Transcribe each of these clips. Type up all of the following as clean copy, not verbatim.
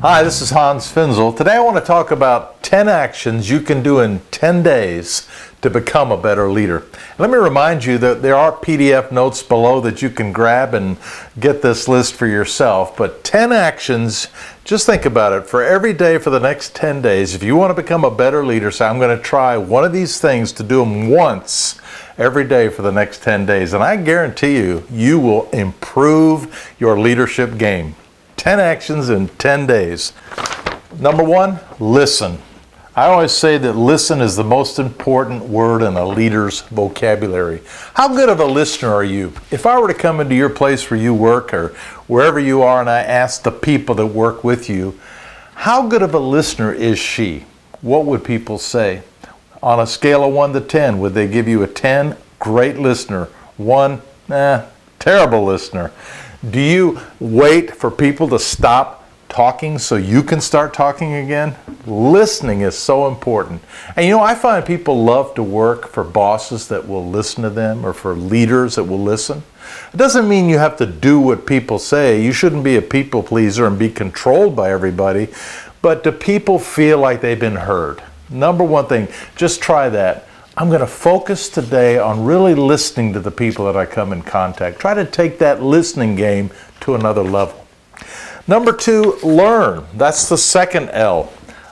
Hi, this is Finzel. Today I want to talk about 10 actions you can do in 10 days to become a better leader. Let me remind you that there are PDF notes below that you can grab and get this list for yourself. But 10 actions, just think about it, for every day for the next 10 days. If you want to become a better leader, say, I'm going to try one of these things to do them once every day for the next 10 days. And I guarantee you, you will improve your leadership game. 10 actions in 10 days. Number one, listen. I always say that listen is the most important word in a leader's vocabulary. How good of a listener are you? If I were to come into your place where you work or wherever you are and I ask the people that work with you, how good of a listener is she? What would people say? On a scale of 1 to 10, would they give you a 10? Great listener. 1, terrible listener. Do you wait for people to stop talking so you can start talking again? Listening is so important. And you know, I find people love to work for bosses that will listen to them or for leaders that will listen. It doesn't mean you have to do what people say. You shouldn't be a people pleaser and be controlled by everybody. But do people feel like they've been heard? Number one thing, just try that. I'm going to focus today on really listening to the people that I come in contact. Try to take that listening game to another level. Number two, learn. That's the second L.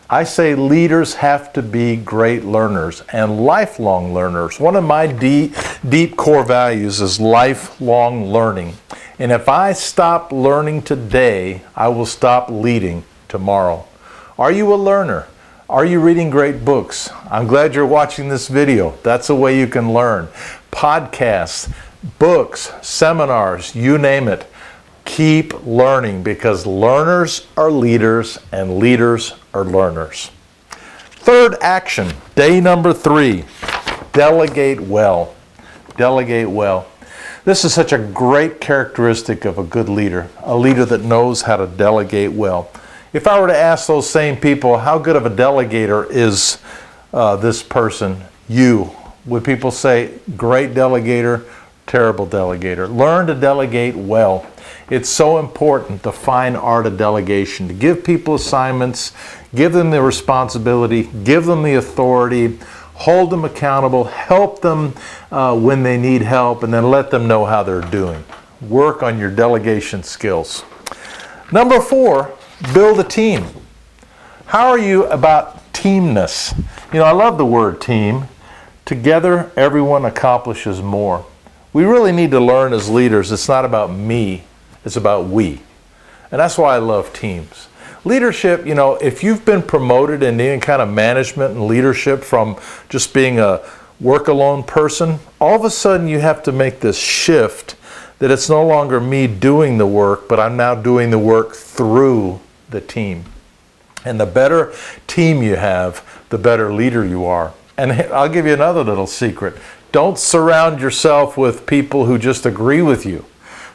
I say leaders have to be great learners and lifelong learners. One of my deep core values is lifelong learning. And if I stop learning today, I will stop leading tomorrow. Are you a learner? Are you reading great books? I'm glad you're watching this video. That's a way you can learn. Podcasts, books, seminars, you name it. Keep learning because learners are leaders and leaders are learners. Third action, day number 3, delegate well. Delegate well. This is such a great characteristic of a good leader, a leader that knows how to delegate well. If I were to ask those same people, how good of a delegator is this person? You. Would people say, great delegator, terrible delegator? Learn to delegate well. It's so important to fine art of delegation, to give people assignments, give them the responsibility, give them the authority, hold them accountable, help them when they need help, and then let them know how they're doing. Work on your delegation skills. Number 4, build a team. How are you about teamness? You know, I love the word team. Together, everyone accomplishes more. We really need to learn as leaders, it's not about me, it's about we. And that's why I love teams. Leadership, you know, if you've been promoted in any kind of management and leadership from just being a work-alone person, all of a sudden you have to make this shift that it's no longer me doing the work, but I'm now doing the work through the team. And the better team you have, the better leader you are. And I'll give you another little secret. Don't surround yourself with people who just agree with you.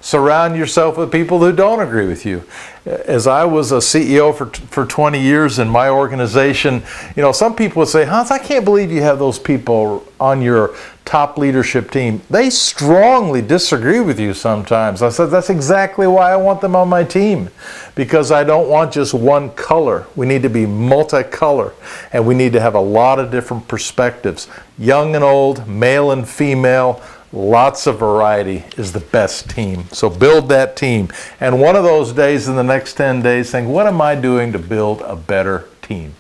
Surround yourself with people who don't agree with you. As I was a CEO for 20 years in my organization, you know, some people would say, Hans, I can't believe you have those people on your top leadership team. They strongly disagree with you sometimes. I said, that's exactly why I want them on my team, because I don't want just one color. We need to be multicolor, and we need to have a lot of different perspectives. Young and old, male and female, lots of variety is the best team. So build that team. And one of those days in the next 10 days, think, what am I doing to build a better team?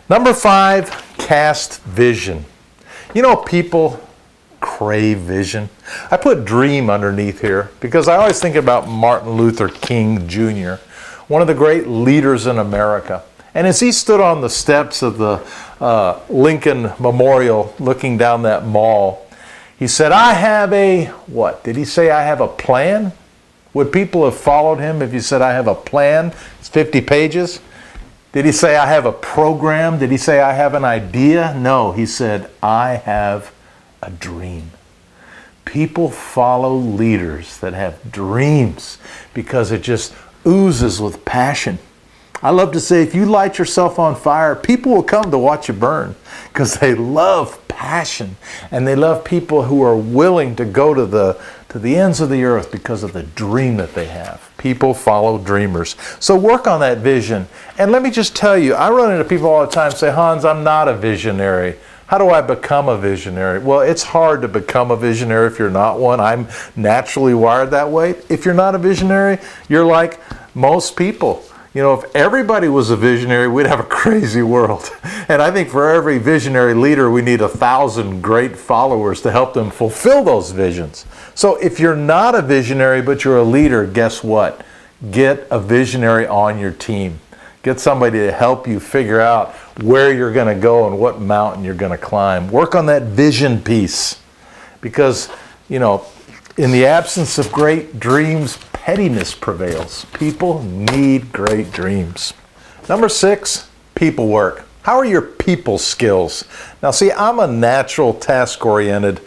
Number 5, cast vision. You know, people crave vision. I put dream underneath here because I always think about Martin Luther King Jr., one of the great leaders in America. And as he stood on the steps of the Lincoln Memorial looking down that mall, he said, I have a, what? Did he say, I have a plan? Would people have followed him if he said, I have a plan? It's 50 pages. Did he say, I have a program? Did he say, I have an idea? No, he said, I have a dream. People follow leaders that have dreams because it just oozes with passion. I love to say, if you light yourself on fire, people will come to watch you burn because they love passion. passion, and they love people who are willing to go to the ends of the earth because of the dream that they have. People follow dreamers. So work on that vision. And let me just tell you, I run into people all the time say, Hans, I'm not a visionary. How do I become a visionary? Well, it's hard to become a visionary if you're not one. I'm naturally wired that way. If you're not a visionary, you're like most people. You know, if everybody was a visionary, we'd have a crazy world. And I think for every visionary leader, we need 1,000 great followers to help them fulfill those visions. So if you're not a visionary, but you're a leader, guess what? Get a visionary on your team. Get somebody to help you figure out where you're going to go and what mountain you're going to climb. Work on that vision piece. Because, you know, in the absence of great dreams, pettiness prevails. People need great dreams. Number 6, people work. How are your people skills? Now see, I'm a natural task-oriented,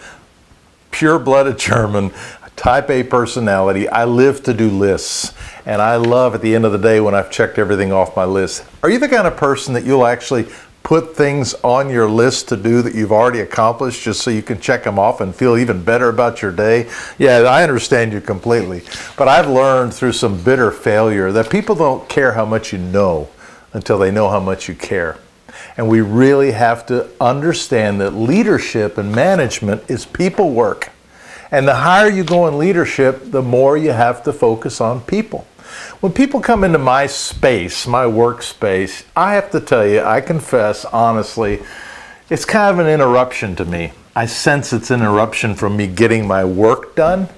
pure-blooded German, type A personality. I live to do lists. And I love at the end of the day when I've checked everything off my list. Are you the kind of person that you'll actually put things on your list to do that you've already accomplished just so you can check them off and feel even better about your day? Yeah, I understand you completely. But I've learned through some bitter failure that people don't care how much you know until they know how much you care. And we really have to understand that leadership and management is people work. And the higher you go in leadership, the more you have to focus on people. When people come into my space, my workspace, I have to tell you, I confess honestly, it's kind of an interruption to me. I sense it's an interruption from me getting my work done.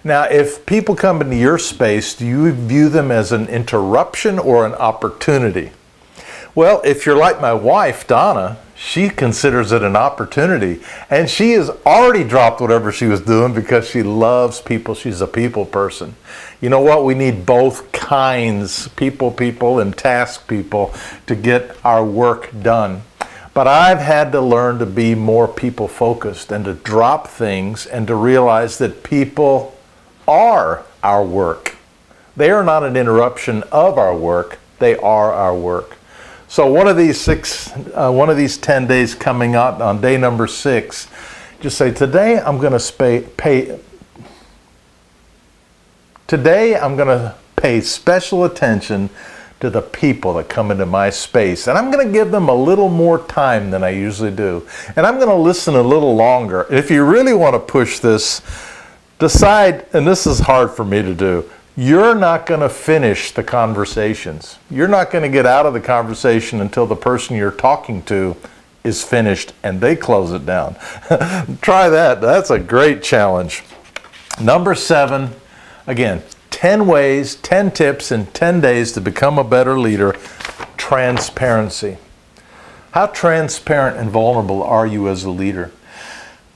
Now, if people come into your space, do you view them as an interruption or an opportunity? Well, if you're like my wife, Donna, she considers it an opportunity, and she has already dropped whatever she was doing because she loves people. She's a people person. You know what? We need both kinds, people and task people, to get our work done. But I've had to learn to be more people focused and to drop things and to realize that people are our work. They are not an interruption of our work. They are our work. So one of these 10 days coming up on day number 6, just say, today I'm going to pay special attention to the people that come into my space. And I'm going to give them a little more time than I usually do. And I'm going to listen a little longer. If you really want to push this, decide, and this is hard for me to do, you're not going to finish the conversations. You're not going to get out of the conversation until the person you're talking to is finished and they close it down. Try that. That's a great challenge. Number 7, again, 10 ways, 10 tips in 10 days to become a better leader. Transparency. How transparent and vulnerable are you as a leader?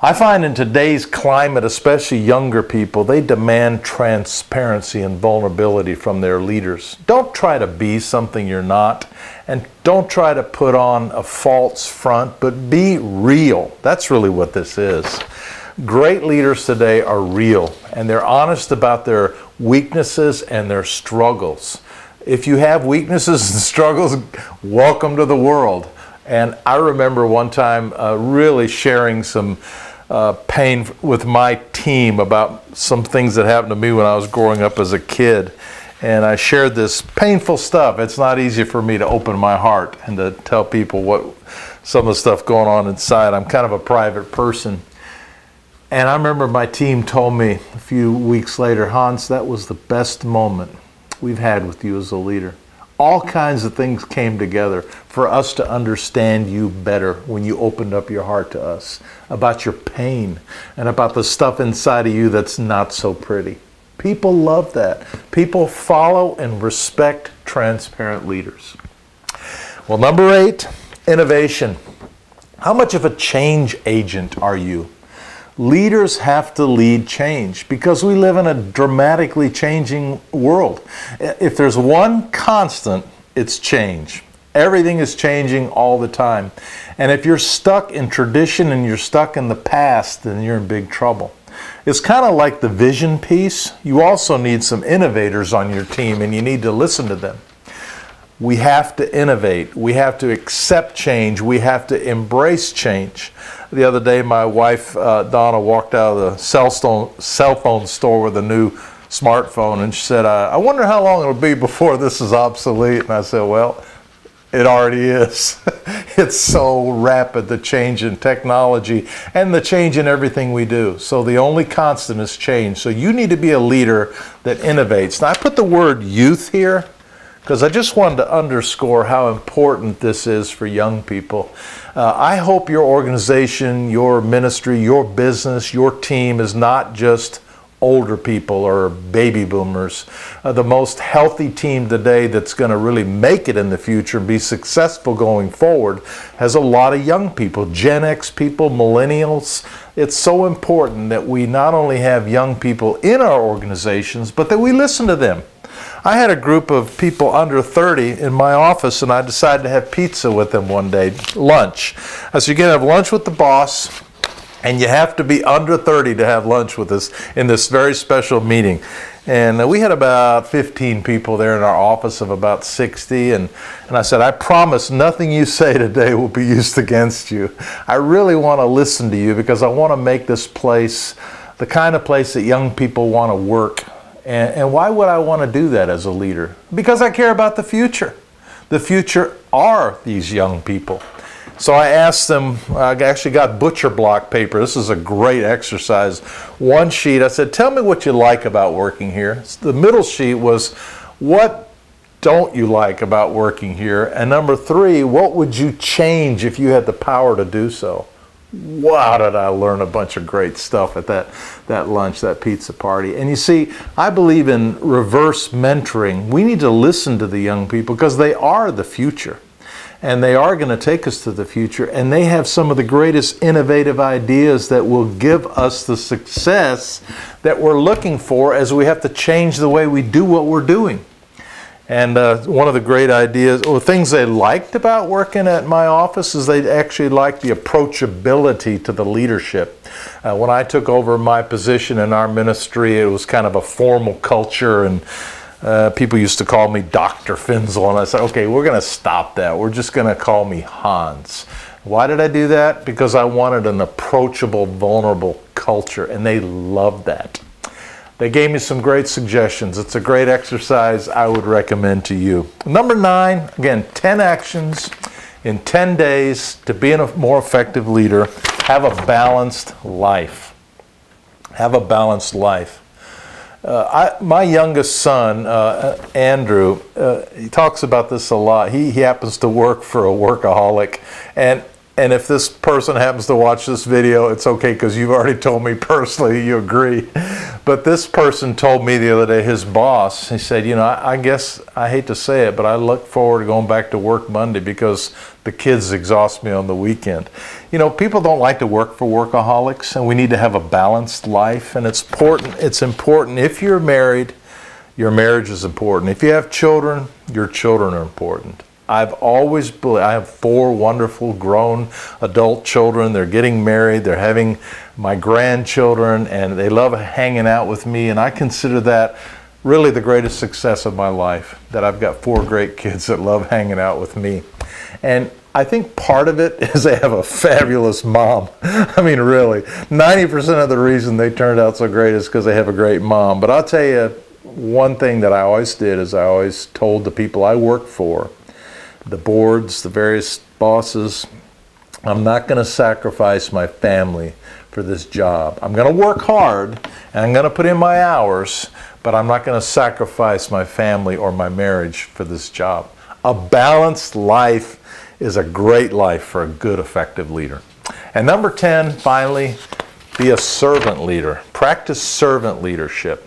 I find in today's climate, especially younger people, they demand transparency and vulnerability from their leaders. Don't try to be something you're not, and don't try to put on a false front, but be real. That's really what this is. Great leaders today are real, and they're honest about their weaknesses and their struggles. If you have weaknesses and struggles, welcome to the world. And I remember one time really sharing some pain with my team about some things that happened to me when I was growing up as a kid. And I shared this painful stuff. It's not easy for me to open my heart and to tell people what some of the stuff going on inside. I'm kind of a private person. And I remember my team told me a few weeks later, Hans, that was the best moment we've had with you as a leader. All kinds of things came together for us to understand you better when you opened up your heart to us about your pain and about the stuff inside of you that's not so pretty. People love that. People follow and respect transparent leaders. Well, number 8, innovation. How much of a change agent are you? Leaders have to lead change because we live in a dramatically changing world. If there's one constant, it's change. Everything is changing all the time. And if you're stuck in tradition and you're stuck in the past, then you're in big trouble. It's kind of like the vision piece. You also need some innovators on your team, and you need to listen to them. We have to innovate. We have to accept change. We have to embrace change. The other day, my wife, Donna, walked out of the cell phone store with a new smartphone, and she said, I wonder how long it'll be before this is obsolete. And I said, well, it already is. It's so rapid, the change in technology and the change in everything we do. So the only constant is change. So you need to be a leader that innovates. Now, I put the word youth here because I just wanted to underscore how important this is for young people. I hope your organization, your ministry, your business, your team is not just older people or baby boomers. The most healthy team today that's going to really make it in the future and be successful going forward has a lot of young people, Gen X people, millennials. It's so important that we not only have young people in our organizations, but that we listen to them. I had a group of people under 30 in my office, and I decided to have pizza with them one day, lunch. I said, you're going to have lunch with the boss, and you have to be under 30 to have lunch with us in this very special meeting. And we had about 15 people there in our office of about 60. And I said, I promise nothing you say today will be used against you. I really want to listen to you because I want to make this place the kind of place that young people want to work. And why would I want to do that as a leader? Because I care about the future. The future are these young people. So I asked them, I actually got butcher block paper. This is a great exercise. One sheet, I said, tell me what you like about working here. The middle sheet was, what don't you like about working here? And number 3, what would you change if you had the power to do so? Wow, did I learn a bunch of great stuff at that lunch, that pizza party. And you see, I believe in reverse mentoring. We need to listen to the young people because they are the future. And they are going to take us to the future. And they have some of the greatest innovative ideas that will give us the success that we're looking for as we have to change the way we do what we're doing. And one of the great ideas, or things they liked about working at my office, is they actually liked the approachability to the leadership. When I took over my position in our ministry, it was kind of a formal culture, and people used to call me Dr. Finzel, and I said, okay, we're going to stop that. We're just going to call me Hans. Why did I do that? Because I wanted an approachable, vulnerable culture, and they loved that. They gave me some great suggestions. It's a great exercise I would recommend to you. Number 9, again, 10 actions in 10 days to be a more effective leader. Have a balanced life. Have a balanced life. My youngest son, Andrew, he talks about this a lot. He happens to work for a workaholic, and if this person happens to watch this video, it's okay because you've already told me personally you agree. But this person told me the other day, his boss, he said, you know, I guess, I hate to say it, but I look forward to going back to work Monday because the kids exhaust me on the weekend. You know, people don't like to work for workaholics, and we need to have a balanced life. And it's important. If you're married, your marriage is important. If you have children, your children are important. I've always believed, I have 4 wonderful grown adult children. They're getting married. They're having my grandchildren, and they love hanging out with me. And I consider that really the greatest success of my life, that I've got 4 great kids that love hanging out with me. And I think part of it is they have a fabulous mom. I mean, really, 90% of the reason they turned out so great is because they have a great mom. But I'll tell you, one thing that I always did is I always told the people I worked for, the boards, the various bosses, I'm not going to sacrifice my family for this job. I'm going to work hard and I'm going to put in my hours, but I'm not going to sacrifice my family or my marriage for this job. A balanced life is a great life for a good, effective leader. And number 10, finally, be a servant leader. Practice servant leadership.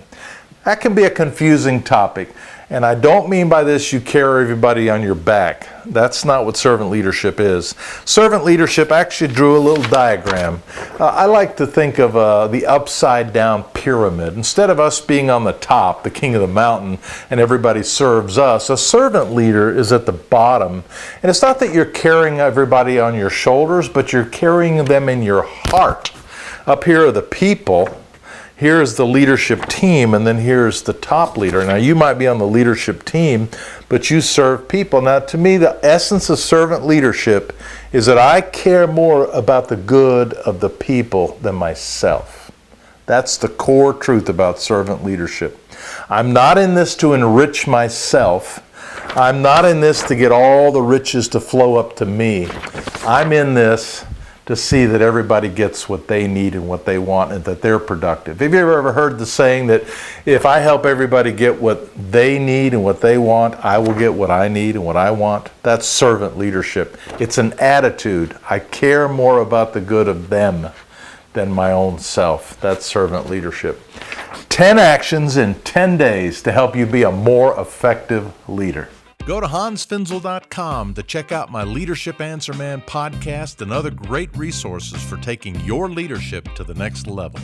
That can be a confusing topic. And I don't mean by this you carry everybody on your back. That's not what servant leadership is. Servant leadership, I actually drew a little diagram. I like to think of the upside down pyramid. Instead of us being on the top, the king of the mountain, and everybody serves us, a servant leader is at the bottom. And it's not that you're carrying everybody on your shoulders, but you're carrying them in your heart. Up here are the people. Here's the leadership team, and then here's the top leader. Now, you might be on the leadership team, but you serve people. Now, to me, the essence of servant leadership is that I care more about the good of the people than myself. That's the core truth about servant leadership. I'm not in this to enrich myself. I'm not in this to get all the riches to flow up to me. I'm in this to see that everybody gets what they need and what they want and that they're productive. Have you ever heard the saying that if I help everybody get what they need and what they want, I will get what I need and what I want? That's servant leadership. It's an attitude. I care more about the good of them than my own self. That's servant leadership. 10 actions in 10 days to help you be a more effective leader. Go to hansfinzel.com to check out my Leadership Answer Man podcast and other great resources for taking your leadership to the next level.